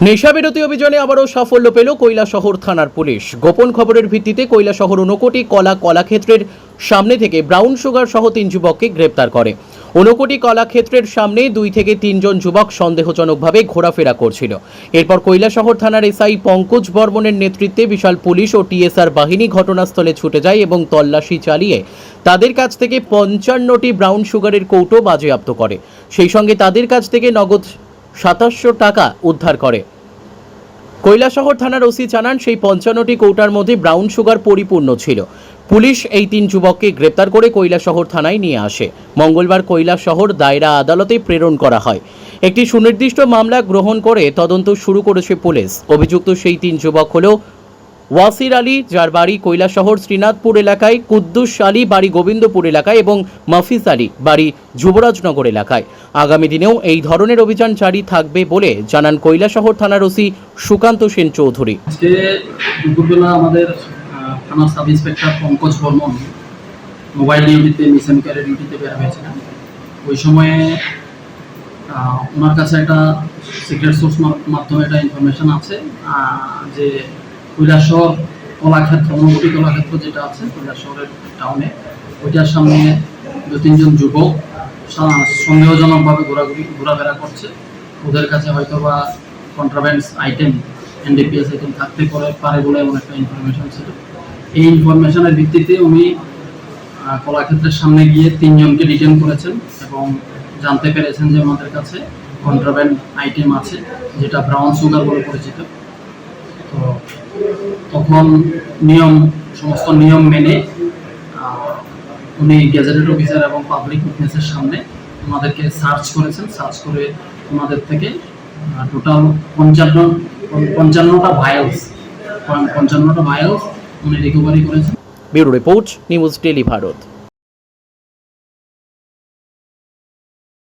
নেশাবিরোধী অভিযানে আবারও সাফল্য পেল কৈলাসহর থানার পুলিশ। গোপন খবরের ভিত্তিতে কৈলাসহর ঊনকোটি কলাক্ষেত্রের সামনে থেকে ব্রাউন সুগার সহ 3 যুবককে গ্রেপ্তার করে। ঊনকোটি কলাক্ষেত্রের সামনে 2 থেকে 3 জন যুবক সন্দেহজনকভাবে ঘোরাফেরা করছিল। এরপর কৈলাসহর থানার এসআই পঙ্কজ বর্মনের নেতৃত্বে বিশাল পুলিশ ও টিএসআর বাহিনী ঘটনাস্থলে ছুটে যায় এবং তল্লাশি চালিয়ে তাদের কাছ থেকে 55টি ব্রাউন সুগারের কৌটো বাজেয়াপ্ত করে। সেই সঙ্গে তাদের কাছ থেকে নগদ 2700 টাকা উদ্ধার করে। কৈলাসহর থানার ওসি জানান, সেই 55টি কৌটার মধ্যে ব্রাউন সুগার পরিপূর্ণ ছিল। পুলিশ এই 3 যুবককে গ্রেপ্তার করে কৈলাসহর থানায় নিয়ে আসে। মঙ্গলবার কৈলাসহর দায়রা আদালতে প্রেরণ করা হয়। একটি সুনির্দিষ্ট মামলা গ্রহণ করে তদন্ত শুরু করেছে পুলিশ। অভিযুক্ত সেই 3 যুবক হল ওয়াসির আলী, যার বাড়ি কৈলাসহর শ্রীনাথপুর এলাকায়, কুদ্দুস আলী বাড়ি গোবিন্দপুর এলাকায় এবং মাফিজ আলী বাড়ি যুবরাজনগর এলাকায়। আগামী দিনেও এই ধরনের অভিযান জারি থাকবে বলে জানান কৈলাসহর থানার ওসি সুকান্ত সেন চৌধুরী। আজকে দুপুরবেলা আমাদের থানার sub inspector Pankaj Barman mobile ডিউটিতে মিশন কেয়ারের ডিউটিতে বের হয়েছিলেন। ওই সময়ে ওনার কাছে একটা সিক্রেট সোর্স মাধ্যমে একটা ইনফরমেশন আছে যে কৈলাসহর কলাক্ষেত্র, ঊনকোটি কলাক্ষেত্র যেটা আছে কৈলাসহরের টাউনে, ওইটার সামনে 2-3 জন যুবক সন্দেহজনকভাবে ঘোরাফেরা করছে। ওদের কাছে হয়তো বা কন্ট্রাব্যান্ডস আইটেম, এনডিপিএস আইটেম থাকতে পারে বলে এমন একটা ইনফরমেশন ছিল। এই ইনফরমেশনের ভিত্তিতে উনি কলাক্ষেত্রের সামনে গিয়ে 3 জনকে ডিটেইন করেছেন এবং জানতে পেরেছেন যে আমাদের কাছে কন্ট্রাব্যান্ড আইটেম আছে, যেটা ব্রাউন সুগার বলে পরিচিত। তো তখন সমস্ত নিয়ম মেনে উনি গেজেটেড অফিসার এবং পাবলিক উইটনেসের সামনে ওনাদেরকে সার্চ করেছেন। সার্চ করে ওনাদের থেকে টোটাল 55টা ভাইলস উনি রিকভারি করেছেন। Bureau report, news daily Bharat.